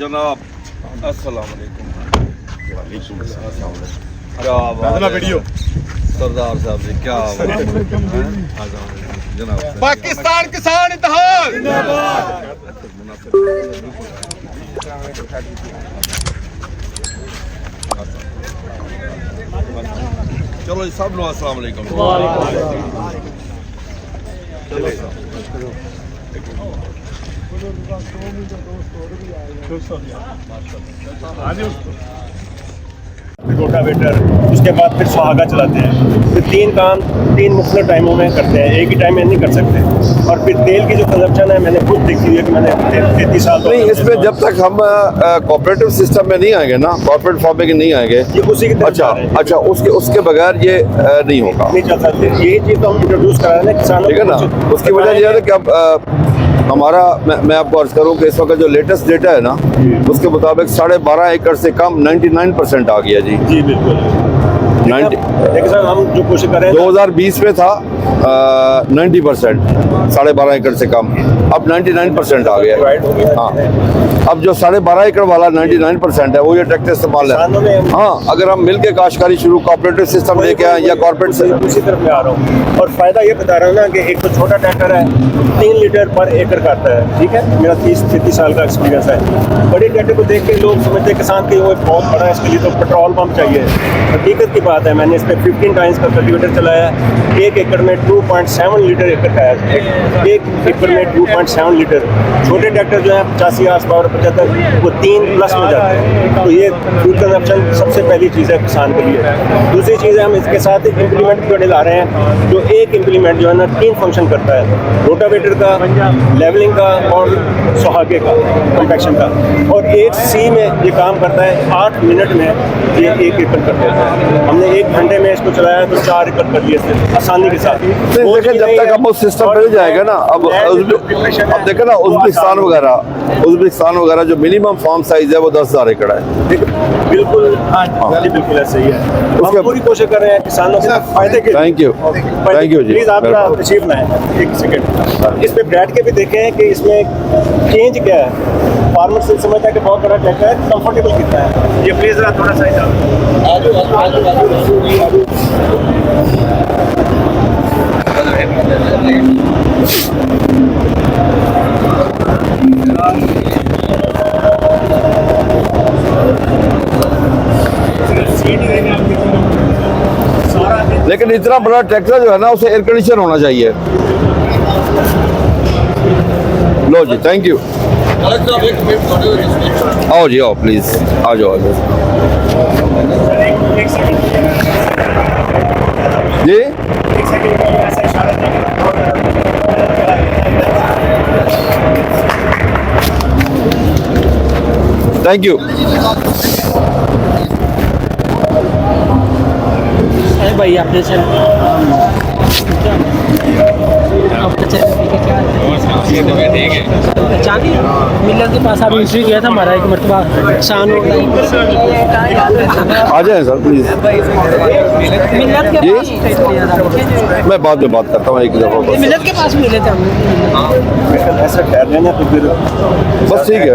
जनाब अस्सलाम वालेकुम। वीडियो सरदार साहब जी क्या जनाब। पाकिस्तान किसान इत्तेहाद चलो जी सब लोग अस्सलाम वालेकुम। रोटावेटर, उसके बाद फिर सुहागा चलाते हैं। फिर 3 काम 3 मुख्तलिफ टाइमों में करते हैं, एक ही टाइम में नहीं कर सकते। और फिर तेल की जो कंजप्शन है मैंने खुद देखी हुई है कि मैंने 33 साल नहीं, इसमें जब तक हम कोऑपरेटिव सिस्टम में नहीं आएंगे ना, कॉर्पोरेट फॉर्म में नहीं आएंगे, ये उसी की तरफ अच्छा जा रहे हैं। अच्छा उसके बगैर ये नहीं होगा, नहीं चल सकते। यही चीज़ तो हम इंट्रोड्यूस करा रहे हैं किसानों ठीक है ना। को। उसकी वजह यह है कि अब हमारा मैं आपको अर्ज करूं कि इस वक्त जो लेटेस्ट डेटा है ना, उसके मुताबिक 12.5 एकड़ से कम 99% आ गया जी। जी बिल्कुल। 90 देखिए सर, हम जो कोशिश कर रहे हैं 2020 में था 90%, 12.5 एकड़ से कम, अब 99% आ गया डिवाइड हो गया। हाँ, अब जो 12.5 एकड़ वाला 99% है वो ये ट्रैक्टर इस्तेमाल है। किसानों में हाँ, अगर हम मिलके काश्तकारी शुरू कोऑपरेटिव सिस्टम लेके आए या कॉर्पोरेट से, उसी तरफ में आ रहा हूँ। और फायदा ये बता रहा हूँ ना कि एक तो छोटा ट्रैक्टर है, 3 लीटर पर एकड़ का आता है, ठीक है। मेरा 30-33 साल का एक्सपीरियंस है। बड़े ट्रैक्टर को देख के लोग समझते हैं किसान के वो बहुत बड़ा है, इसके लिए तो पेट्रोल पंप चाहिए। हकीकत की बात है, मैंने इस पर 15 टाइम्स का कल्टीवेटर चलाया है। 1 एकड़ में 2.7 लीटर एकड़ का है, 1 एकड़ में 2.7 लीटर। छोटे ट्रैक्टर जो है 85 आस पावर 75 वो 3 प्लस में जाते हैं। तो ये फ्यूल कंजप्शन सबसे पहली चीज़ है किसान के लिए। दूसरी चीज़ है, हम इसके साथ इम्प्लीमेंट भी ला रहे हैं, जो एक इम्प्लीमेंट जो है ना 3 फंक्शन करता है, रोटावेटर का, लेवलिंग का और सुहागे का, कम्पैक्शन का। और 1 सी में ये काम करता है, 8 मिनट में ये 1 एकड़ कर देता है। हमने 1 घंटे में इसको चलाया तो 4 एकड़ कर लिए थे आसानी के साथ। लेकिन जब तक हम उस सिस्टम पे नहीं जाएगा ना, अब देखे ना उज़्बेकिस्तान वगैरह जो मिनिमम फार्म साइज है वो 10,000 एकड़ है। बिल्कुल बिल्कुल ऐसे ही है। हम पूरी कोशिश कर रहे हैं किसानों के फायदे के। Thank you ji. प्लीज आपका तशरीफ लाएं, 1 सेकंड इस पे बैठ के भी देखें कि इसमें चेंज क्या है। फार्मर से समझता है कि बहुत बड़ा ट्रैक्टर है, कंफर्टेबल कितना है। ये प्लीज जरा थोड़ा सा इधर लेकिन इतना बड़ा ट्रैक्टर जो है ना उसे एयर कंडीशन होना चाहिए। लो जी, थैंक यू। आओ जी, आओ प्लीज, आ जाओ जी। थैंक यू भाई। आपने चल चांदी मिलर के पास आप इंटरव्यू किया था हमारा एक मरतबा, शान आ जाए सर प्लीज। मिलत के जी? पास मैं बाद में बात करता हूँ एक दफ़ा मिलत के पास मिले थे हम। ऐसा ठहर लेना तो फिर बस ठीक है।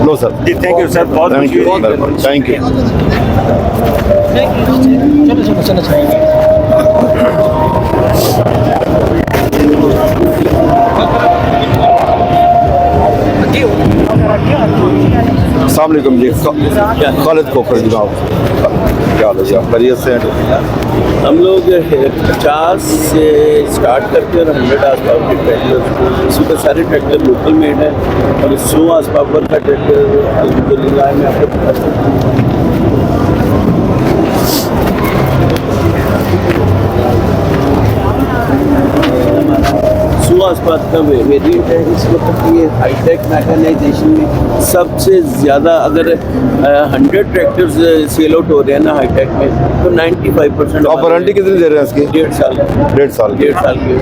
लो sir ji, thank you sir, बहुत थैंक यू थैंक यू। चलो अस्सलाम वालेकुम जी, खालिद खोखर जनाब, क्या हाल है जी, आप खैरियत से हैं? हम लोग 50 से स्टार्ट करते हैं और 100 आसपास के ट्रैक्टर, इसमें तो सारे ट्रैक्टर लोकल मेड हैं। और 100 आसपास का ट्रैक्टर अल्हम्दुलिल्लाह में आपको बता सकते हैं। आसपास का वेरिएंट है। इस वक्त ये हाईटेक मैकेनाइजेशन में सबसे ज़्यादा अगर 100 ट्रैक्टर्स सेल आउट हो रहे हैं ना हाईटेक में, तो 95% आप वारंटी कितनी दे रहे हैं इसकी? 1.5 साल। 1.5 साल की।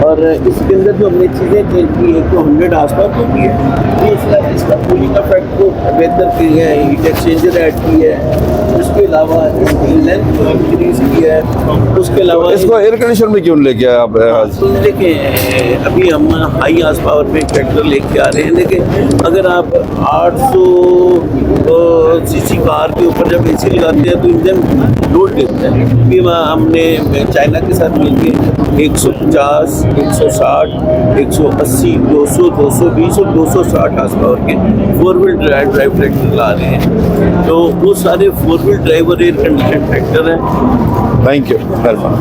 और इसके अंदर जो हमने चीज़ें चेंज की है तो 100 आसपास होती है। तो इसका कूलिंग इफेक्ट को बेहतर की है, हीट एक्सचेंजर ऐड की है, उसके अलावा इसकी लेंथ को इंक्रीज की है, उसके अलावा इसको एयर कंडीशन में क्यों लेके आए आप आज? देखिए अभी हम हाई हार्स पावर पे ट्रैक्टर लेके आ रहे हैं, लेकिन अगर आप 800 सीसी कार के ऊपर जब एसी लगाते हैं तो इंजन लोड देता है। अभी हमने चाइना के साथ मिलकर 150, 160, 180, 200, 220 और 260 हार्स पावर के 4 व्हील ड्राइव ट्रैक्टर ला रहे हैं। तो वो सारे 4 व्हील ड्राइव और एयर कंडीशन ट्रैक्टर हैं। थैंक यू, मेहरबानी।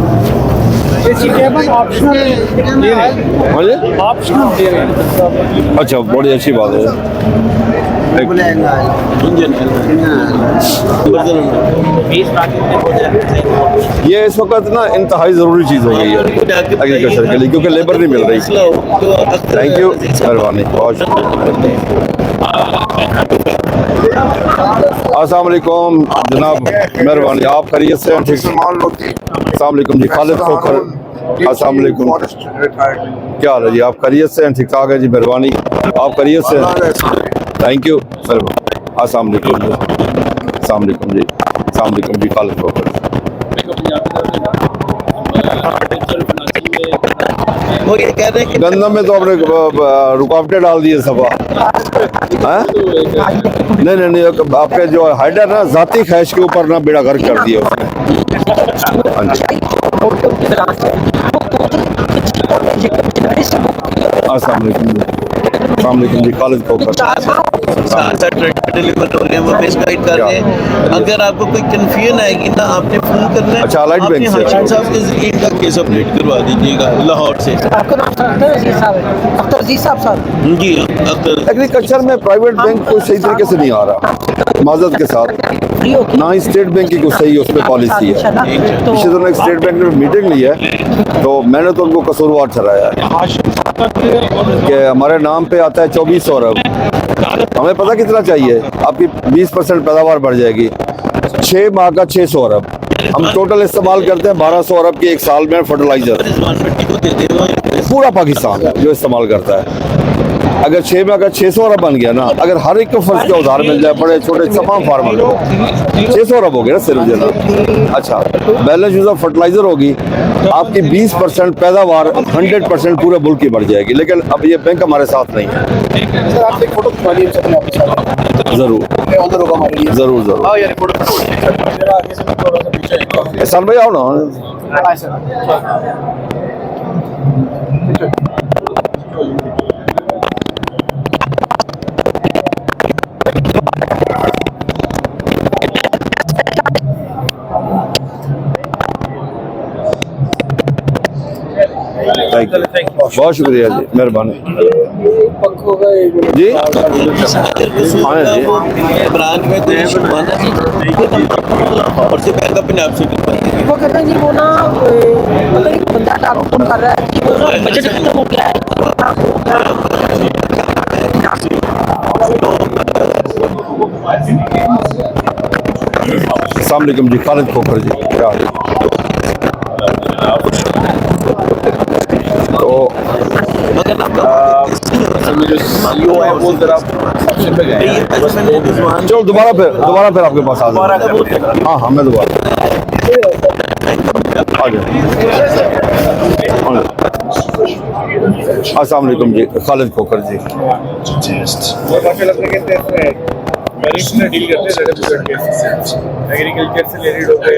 अच्छा, बड़ी अच्छी बात है। ये इस वक्त ना इंतहाई ज़रूरी चीज़ हो गई है एग्रीकल्चर के लिए, क्योंकि लेबर नहीं मिल रही। थैंक यू, मेहरबानी, बहुत अस्सलाम वालेकुम जनाब, मेहरबानी। आप खैरियत से? ठीक से। अस्सलाम वालेकुम जी, खालिद खोखर। अस्सलाम वालेकुम, क्या हाल है जी? आप खैरियत से? ठीक ठाक है जी, मेहरबानी। आप खैरियत से? थैंक यू, मेहरबानी। अस्सलाम वालेकुम जी, अस्सलाम वालेकुम जी, अस्सलाम वालेकुम जी, खालिद खोखर। वो ये कह रहे हैं कि गंदम में तो आपने रुकावटें डाल दी है सफा। नहीं नहीं नहीं, आपके जो हाइडर ना जाती ख्वाहिश के ऊपर ना बेड़ा गर्क कर दिया उसने। हाँ जी, अस्सलाम वालेकुम जी, अस्सलाम वालेकुम जी, खालिद खोखर। ट्रैक्टर डिलीवर हो रहे हैं, वो बेस गाइड कर रहे हैं। अगर आपको कोई कंफ्यूजन आएगी ना, आपने फोन करना है। अच्छा, लाइट बैंक से हाशिम साहब के जरिए इनका केस अपडेट करवा दीजिएगा लाहौर से। आपका नाम अख्तर अजीज साहब जी अख्तर। एग्रीकल्चर में प्राइवेट बैंक कोई सही तरीके से नहीं आ रहा, माजरत के साथ। ना ही स्टेट बैंक की कोई सही उस पर पॉलिसी है। पिछले दिनों एक स्टेट बैंक ने मीटिंग ली है, तो मैंने तो उनको कसूरवार ठहराया कि हमारे नाम पे आता है 2400 अरब, हमें पता कितना चाहिए? आपकी 20% पैदावार बढ़ जाएगी। 6 माह का 600 अरब, हम टोटल इस्तेमाल करते हैं 1200 अरब की एक साल में फर्टिलाइजर, पूरा पाकिस्तान जो इस्तेमाल करता है। अगर 6 माह का 600 अरब बन गया ना, अगर हर एक को फर्ज के उधार मिल जाए, बड़े छोटे तमाम फार्मर को 600 अरब हो गया ना सिर्फ देना। अच्छा, बैलेंस यूज ऑफ फर्टिलाइजर होगी, आपकी 20% पैदावार 100% पूरे मुल्क की बढ़ जाएगी। लेकिन अब ये बैंक हमारे साथ नहीं है। जरूर जरूर जरूर, एहसान भाई आओ ना। बहुत शुक्रिया जी, मेहरबानी जी। हाँ जी, ब्रांच में और से बैंक पंजाब से वो कहते हैं जी वो ना मतलब बंदा टारगेट कर रहा है कि वो बजट खत्म हो गया है। अस्सलाम वालेकुम जी, खालिद खोखर जी, क्या हाल है? तो चलो दोबारा फिर आपके पास आ जाओ। हाँ हाँ, मैं दोबारा आ जाओ। अस्सलाम वालेकुम जी, खालिद खोखर जी। डील करते हैं एग्रीकल्चर से रिलेटेड होते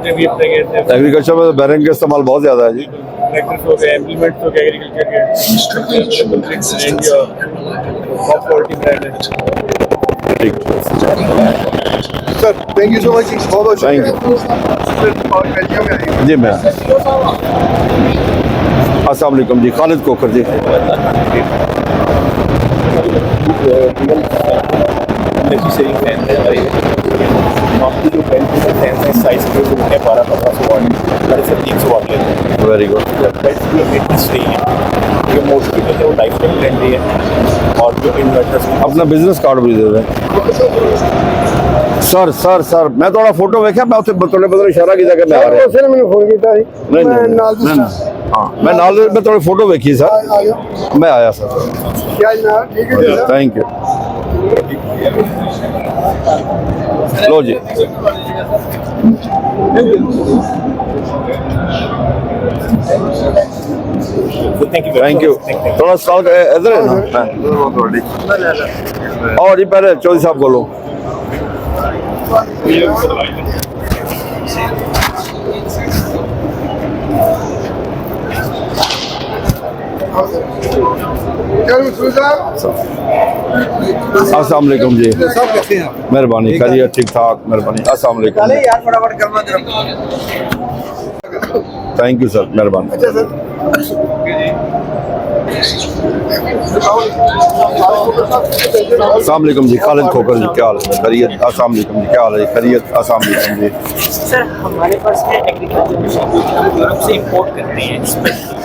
हैं, भी अपने गए थे। एग्रीकल्चर में बैरिंग का इस्तेमाल बहुत ज़्यादा है जी। ट्रैक्टर्स हो गए, इम्प्लीमेंट्स हो गए एग्रीकल्चर के, टॉप क्वालिटी ब्रांड है। ठीक, sir thank you so much, बहुत बहुत थैंक यू जी। मैं अस्सलाम वालेकुम जी, खालिद खोखर जी। नेसेसरी फैन है बाकी जो बेल्ट साइज के वो है 12-1500 वाट, 300 वाट लेते हैं। Very good. बेल्ट की फिटनेस नहीं है, ये मोस्टली जो है वो लाइफ टाइम फ्रेंडली है। और जो इन्वर्टर्स अपना बिजनेस कार्ड भी दे दें। सर सर सर मैं थोड़ा फोटो वेख्या, मैं उत्थे थोड़े बदल इशारा किया कि मैं आ रहा। उसने मैंने फोन किया ਸੀ नहीं ਮੈਂ नहीं ਨਾਲ नहीं, हाँ मैं नाल मैं थोड़ी फोटो वेखी सर, मैं आया सर। क्या जनाब ठीक है जी थैंक यू। लो जी। Thank you. थोड़ा स्टॉल इधर है ना, और जी पहले चौधरी साहब बोलो। अस्सलाम वालेकुम जी। सब कैसे हैं आप? मेहरबानी करिए, ठीक ठाक मेहरबानी। अस्सलाम वालेकुम। यार फटाफट करना जरा। थैंक यू सर, मेहरबानी। अच्छा सर अस्सलाम वालेकुम जी, खालिद खोकर जी, क्या हाल है? खैरियत? अस्सलाम वालेकुम जी, क्या हाल है? खैरियत? अस्सलाम वालेकुम जी। सर हमारे पास है एग्रीकल्चर मशीन जो कि हम यूरोप से इंपोर्ट करते हैं। स्पेशली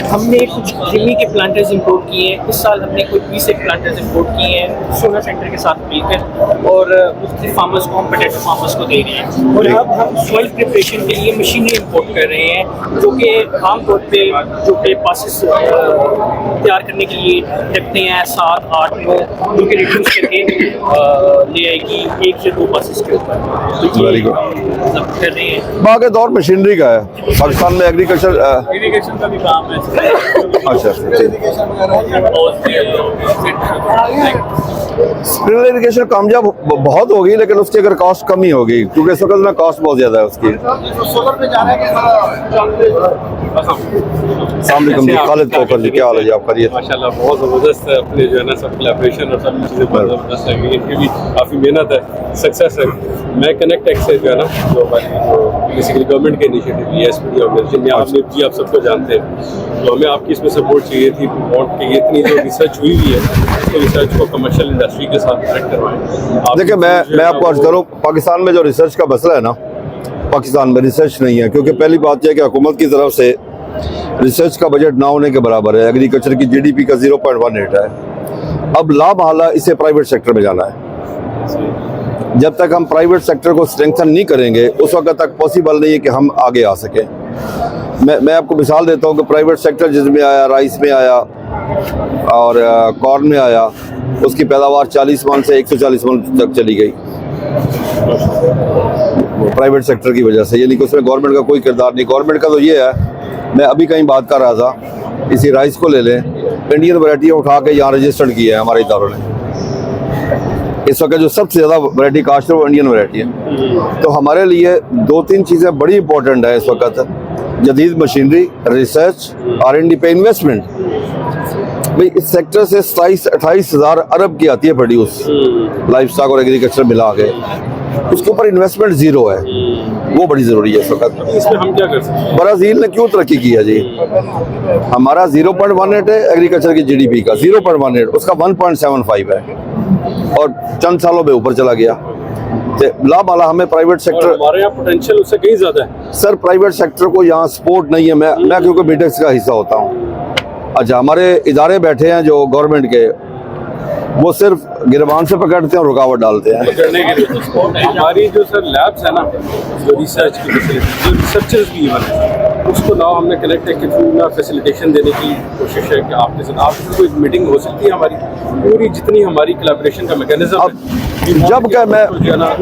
हमने कुछ जिमी के प्लांटर्स इंपोर्ट किए हैं, इस साल हमने कोई 20 एक प्लांटर्स इंपोर्ट किए हैं सोलर सेंटर के साथ मिलकर, और मुख्तलिफ फार्मर्स को हम पोटैटो फार्मर्स को दे रहे हैं। और अब हम सॉइल प्रिपरेशन के लिए मशीनें इंपोर्ट कर रहे हैं, जो कि आमतौर पे जो कि पासिस तैयार करने के लिए रखते हैं 7-8 लोग, जो कि रिड्यूस करके ले आएगी 1 से 2 पासिस के ऊपर। Very good. मतलब कर रहे हैं। बाकी दौर मशीनरी का है पाकिस्तान में, एग्रीकल्चर इरिगेशन का भी काम है। अच्छा स्प्रिंकलर इरिगेशन कामयाब बहुत होगी, लेकिन उसकी अगर कॉस्ट कम ही होगी, क्योंकि इस वक्त ना कॉस्ट बहुत ज्यादा है उसकी। सोलर पे जा रहे हैं अस्सलाम वालेकुम जी, खालिद खोकर जी, क्या हाल है जी? आप खैरियत? माशाल्लाह बहुत ज़बरदस्त है, अपने जो है ना सब कोलैबोरेशन और सब चीज़ें बहुत ज़बरदस्त है, इनकी भी काफ़ी मेहनत है, सक्सेस है। मैं कनेक्ट एक्स से जो है ना, जो हमारी बेसिकली गवर्नमेंट के इनिशिएटिव ये एसपीडी ऑर्गेनाइजेशन, आप जी आप सबको जानते हैं, तो हमें आपकी इसमें सपोर्ट चाहिए थी। वॉन्ट कि इतनी जो रिसर्च हुई हुई है, तो रिसर्च को कमर्शियल इंडस्ट्री के साथ कनेक्ट करवाएं। देखिए मैं आपको अर्ज करूँ, पाकिस्तान में जो रिसर्च का मसला है ना, पाकिस्तान में रिसर्च नहीं है, क्योंकि पहली बात यह है कि हुकूमत की तरफ से रिसर्च का बजट ना होने के बराबर है। एग्रीकल्चर की जीडीपी का 0.18 है। अब लामहला इसे प्राइवेट सेक्टर में जाना है। जब तक हम प्राइवेट सेक्टर को स्ट्रेंथन नहीं करेंगे, उस वक्त तक पॉसिबल नहीं है कि हम आगे आ सकें। मैं आपको मिसाल देता हूँ कि प्राइवेट सेक्टर जिसमें आया, राइस में आया और कॉर्न में आया, उसकी पैदावार 40 मन से 140 मन तक चली गई प्राइवेट सेक्टर की वजह से। यानी कि उसमें गवर्नमेंट का कोई किरदार नहीं। गवर्नमेंट का तो ये है, मैं अभी कहीं बात कर रहा था, इसी राइस को ले लें, इंडियन वैरायटियाँ उठा के यहाँ रजिस्टर्ड किया है हमारे इदारों ने। इस वक्त जो सबसे ज़्यादा वैरायटी कास्ट है वो इंडियन वैरायटी है। तो हमारे लिए 2-3 चीज़ें बड़ी इंपॉर्टेंट है इस वक्त: जदीद मशीनरी, रिसर्च, R&D पे इन्वेस्टमेंट। भाई इस सेक्टर से 27-28 हज़ार अरब की आती है प्रोड्यूस, लाइफ स्टॉक और एग्रीकल्चर मिला के, उसके ऊपर इन्वेस्टमेंट ज़ीरो है। वो बड़ी ज़रूरी है इस वक्त। इसमें हम क्या कर सकते हैं? ब्राज़ील ने क्यों तरक्की की है जी? हमारा 0.18 है एग्रीकल्चर की जीडीपी का, 0.18, उसका 1.75 है, और चंद सालों में ऊपर चला गया। लामाला हमें प्राइवेट सेक्टर, हमारे यहाँ पोटेंशियल उससे कहीं ज़्यादा है सर। प्राइवेट सेक्टर को यहाँ सपोर्ट नहीं है। मैं क्योंकि बीटेक्स का हिस्सा होता हूँ। अच्छा, हमारे इदारे बैठे हैं जो गवर्नमेंट के, वो सिर्फ गिरबान से पकड़ते हैं और रुकावट डालते हैं। करने के लिए हमारी जो सर लैब्स है ना, जो रिसर्च की फैसिलिटी, जो रिसर्चर्स भी बने, उसको नाउ हमने कनेक्ट के थ्रू ना फैसिलिटेशन देने की कोशिश है कि आपके साथ आपकी कोई मीटिंग हो सकती है। हमारी पूरी जितनी हमारी कोलैबोरेशन का मैकेनिज्म है, जब क्या मैं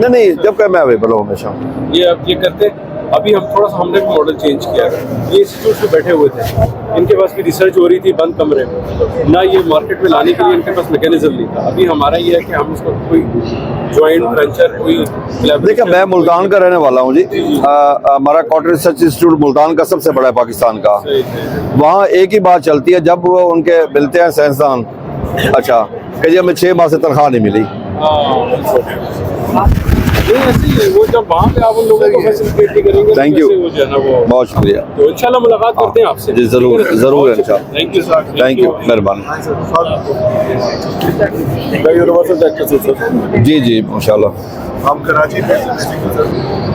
नहीं जब क्या मैं अवेलेबल हूँ हमेशा। ये अब ये करते हैं। अभी हम थोड़ा सा हमने मॉडल चेंज किया है। ये इंस्टीट्यूट में बैठे हुए थे, इनके पास भी रिसर्च हो रही थी बंद कमरे में, ना ये मार्केट में लाने के लिए इनके पास मैकेनिज्म नहीं था। अभी हमारा ये है कि हम इसको कोई ज्वाइंट वेंचर, कोई देखिए, मैं मुल्तान का रहने वाला हूँ जी। हमारा कॉटन रिसर्च इंस्टीट्यूट मुल्तान का सबसे बड़ा है पाकिस्तान का। वहाँ एक ही बात चलती है, जब वो उनके मिलते हैं साइंसदान, अच्छा कि जी हमें 6 माह से तनख्वाह नहीं मिली। वो जब वहाँ पे आप उन लोगों को फैसिलिटेट करेंगे, थैंक यू, वो जो है ना वो बहुत शुक्रिया। तो इंशाल्लाह मुलाकात करते हैं आपसे जी, जरूर जरूर इंशाल्लाह। Thank you sir, thank you, मेहरबानी। जी जी माशाल्लाह। हम कराची में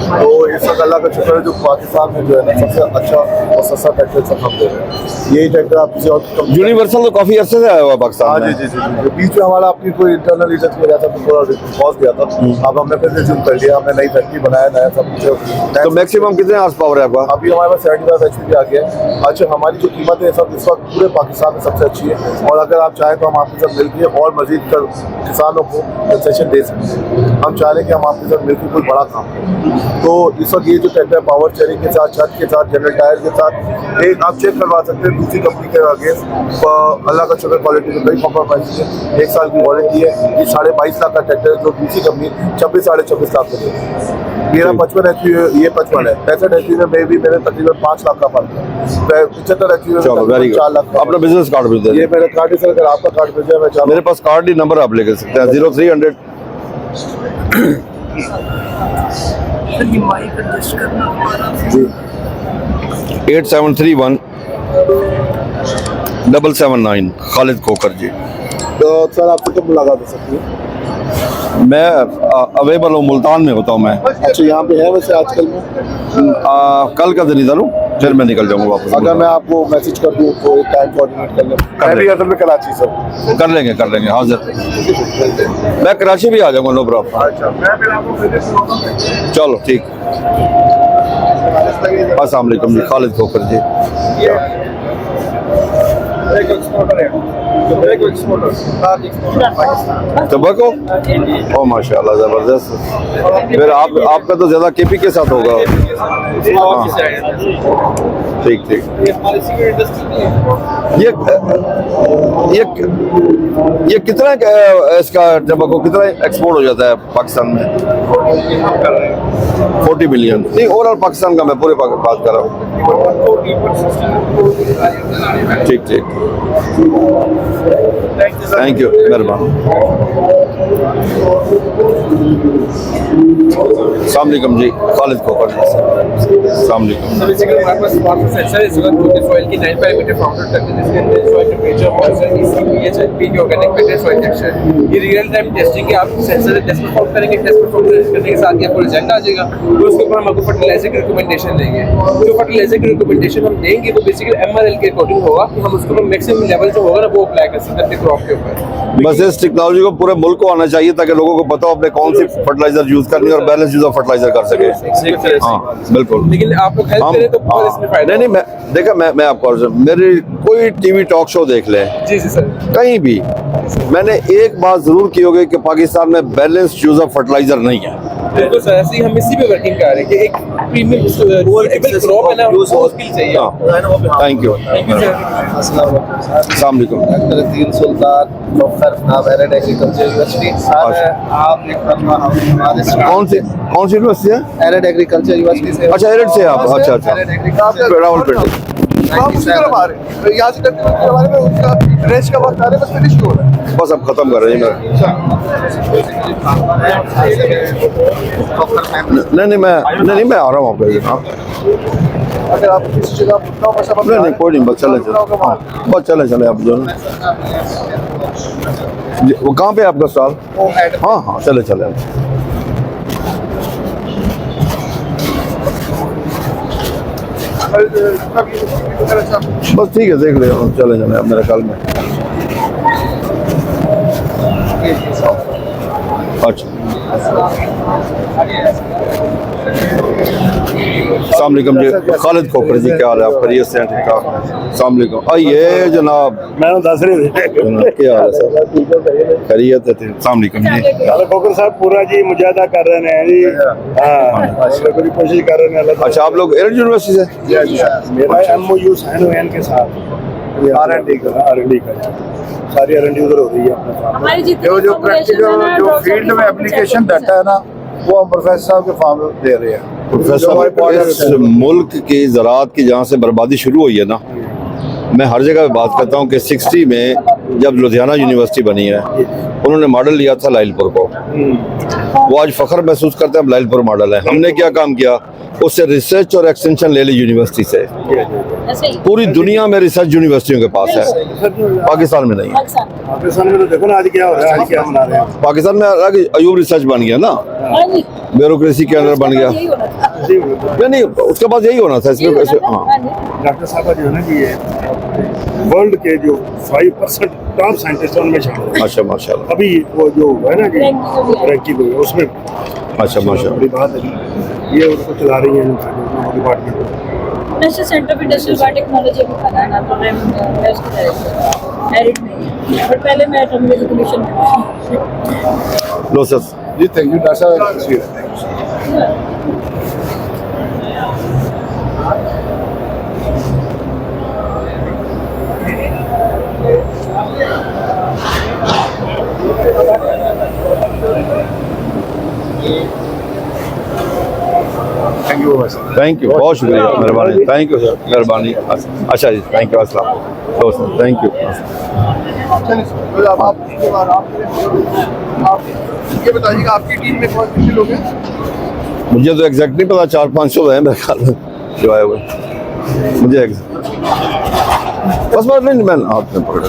तो इस वक्त अल्लाह का शुक्र है जो पाकिस्तान में जो है ना सबसे अच्छा और सस्ता ट्रैक्टर सब हम दे रहे हैं। यही ट्रैक्टर आप किसी और यूनिवर्सल तो काफी अरसे से आया हुआ है पाकिस्तान में। जी। बीच में हमारा अपनी कोई इंटरनल रीजन की वजह से थोड़ा पॉज गया था। अब हमने फिर रिज्यूम कर लिया, हमने नई फैक्ट्री बनाया, नया सब कुछ। तो मैक्सिमम कितने हार्स पावर है आपका? अभी हमारे पास 75 HP आ गया है। अच्छा, हमारी जो कीमत है सब इस वक्त पूरे पाकिस्तान में सबसे अच्छी है, और अगर आप चाहें तो हम आपके साथ मिलकर और मजीद कर किसानों को कंसेशन दे सकते हैं। हम चाह रहे हैं कि हम आपके साथ मिलकर कोई बड़ा काम करें। तो इस वक्त ये जो ट्रैक्टर पावर शेयरिंग के साथ, छत के साथ, जनरल टायर के साथ, एक आप चेक करवा सकते हैं दूसरी कंपनी के आगे। अल्लाह का शुक्र क्वालिटी में कोई कॉम्प्रोमाइज नहीं है। 1 साल की वारंटी है। ये 22.5 लाख का ट्रैक्टर है जो दूसरी कंपनी 26 साढ़े 26 लाख का देती है। मेरा 55 HP है, ये 55 है। 65 HP में भी मेरे तकरीबन 5 लाख का फर्क है। 75 HP में 4 लाख का। अपना बिजनेस कार्ड भेज दीजिए। ये मेरा कार्ड है सर, अगर आपका कार्ड भेजा मैं मेरे पास कार्ड ही नंबर आप लेकर सकते हैं 0300 जी 8731 779 खालिद खोकर जी। तो सर आपसे कब मुलाकात हो सकती है? मैं अवेलेबल हूँ, मुल्तान में होता हूँ मैं। अच्छा, यहाँ पे है वैसे आजकल में? कल का दिन इधर हूँ, फिर मैं निकल जाऊँगा वापस। अगर मैं आपको मैसेज कर दूँ तो एक टाइम कोऑर्डिनेट कर लें। मैं भी असल में कराची से हूँ। कर लेंगे हाजिर। मैं कराची भी आ जाऊँगा, नो प्रॉब्लम। अच्छा, मैं फिर आपको चलो ठीक। अस्सलाम वालेकुम जी, खालिद खोकर जी। तबको ओ माशाल्लाह जबरदस्त। फिर आपका तो ज्यादा केपी के साथ होगा। ठीक। ये कितना इसका टबको कितना एक्सपोर्ट हो जाता है पाकिस्तान में? 40 मिलियन। नहीं, ओवरऑल पाकिस्तान का मैं पूरे बात कर रहा हूँ। ठीक। थैंक यू, मेहरबान। अस्सलाम वालेकुम जी, खालिद खोकर जी। अस्सलाम वालेकुम। बेसिकली हमारे पास स्मार्ट सेंसर है, इसका सॉइल की 9 पैरामीटर फाउंड करते हैं, जिसके अंदर सॉइल टेंपरेचर, मॉइस्चर, पीएच, पीके ऑर्गेनिक मैटर, सॉइल टेक्सचर। ये रियल टाइम टेस्टिंग के आप सेंसर से टेस्ट परफॉर्म करेंगे। टेस्ट परफॉर्म करने के साथ ही आपको रिजल्ट आ जाएगा। तो उसके ऊपर हम आपको फर्टिलाइजर की रिकमेंडेशन देंगे। जो फर्टिलाइजर की रिकमेंडेशन हम देंगे वो बेसिकली MRL के अकॉर्डिंग होगा कि हम उसके ऊपर मैक्सिमम लेवल जो होगा ना वो अप्लाई कर सकते हैं क्रॉप के ऊपर। बस इस टेक्नोलॉजी को पूरे मुल्क को आना चाहिए ताकि लोगों को पता हो अपने कौन सी फर्टिलाइजर यूज करनी है और बैलेंस यूज ऑफ फर्टिलाइजर कर सके। हाँ बिल्कुल। लेकिन आप लोग हेल्प करें तो बहुत इसमें फायदा। नहीं, मैं आपको मेरी कोई टीवी टॉक शो देख ले जी सर, कहीं भी मैंने एक बात जरूर की होगी कि पाकिस्तान में बैलेंस यूज ऑफ फर्टिलाइजर नहीं है। बिल्कुल सर, ऐसे ही हम इसी पे वर्किंग कर रहे हैं कि एक प्रीमियम क्रॉप है ना वो स्किल चाहिए। Thank you. अस्सलाम वालेकुम। डॉक्टर तीन सुल्तान प्रोफेसर एरिड एग्रीकल्चर यूनिवर्सिटी। आप कौन सी यूनिवर्सिटी है? एरिड एग्रीकल्चर यूनिवर्सिटी से। अच्छा, एरिड से आप? अच्छा। रावलपिंडी। यहाँ से करते हुए हमारे में उनका रेस का वक्त आ रहा है, बस फिनिश हो रहा है। बस अब खत्म कर रहे हैं। नहीं, मैं आ रहा हूँ आपके जनाब। अगर आप किसी जगह पूछना हो बस आप नहीं, कोई नहीं, बस चले आप दोनों। वो कहाँ पे आपका स्टॉल? हाँ, चले। बस ठीक है, देख ले, चले अब मेरे ख्याल में। अच्छा, अस्सलाम वालेकुम जी, खालिद खोकर जी, क्या हाल है आप? खैरियत से हैं? ठीक ठाक। अस्सलाम वालेकुम। आइए जनाब, मैं दस रहे थे क्या हाल है सर? खैरियत है? अस्सलाम वालेकुम जी। खोकर साहब पूरा जी मुजाहिदा कर रहे हैं जी। हाँ, पूरी कोशिश कर रहे हैं। अच्छा, आप लोग एरिड यूनिवर्सिटी से? मेरा MOU साइन हुए इनके साथ R&D का सारी R&D उधर हो रही है अपने। जो प्रैक्टिकल जो फील्ड में एप्लीकेशन डाटा है ना वो हम प्रोफेसर साहब के फार्म दे रहे हैं। प्रोफेसर, इस मुल्क की ज़राअत की जहाँ से बर्बादी शुरू हुई है ना, मैं हर जगह बात करता हूँ कि 60 में जब लुधियाना यूनिवर्सिटी बनी है उन्होंने मॉडल लिया था लाइलपुर को। वो आज फख्र महसूस करते हैं लाइलपुर मॉडल है। हमने क्या काम किया, उससे रिसर्च और एक्सटेंशन ले ली यूनिवर्सिटी से। ऐसे ही पूरी दुनिया में रिसर्च यूनिवर्सिटियों के पास है, पाकिस्तान में नहीं। पाकिस्तान में तो देखो ना आज क्या हो रहा है, आज क्या मना रहे हैं। पाकिस्तान में अलग अयूब रिसर्च बन गया ना, हाँ जी, ब्यूरोक्रेसी के अंदर बन गया। यही होना था। नहीं, उसके पास यही होना था इसमें। हाँ, हाँ जी। डॉक्टर साहब जो है ना कि ये वर्ल्ड के जो 5% टॉप साइंटिस्ट उनमें शामिल है। अच्छा माशाल्लाह, अभी वो जो है ना कि रैंकिंग में भी है। रैंकिंग हुई है उसमें अच्छा माशाल्लाह। बड़ी बात है, ये उनको चला रही है department. National centre for industrial biotechnology भी पढ़ा है ना, तो मैं उसकी डायरेक्टर एरिड में ही। और पहले मैं एटॉमिक रेजोल्यूशन में लो sir ji, thank you doctor साहब। Thank you sir. Thank you, बहुत शुक्रिया, मेहरबानी। थैंक यू सर, मेहरबानी। अच्छा जी, थैंक यू, अस्सलाम। लो सर, थैंक यू। आप ये बताइएगा आपकी टीम में कौन कितने लोग हैं? मुझे तो एग्जैक्ट नहीं पता, 400-500 है मेरे ख्याल में जो आए हुए। मुझे बस बात नहीं, मैं आपने पकड़ा।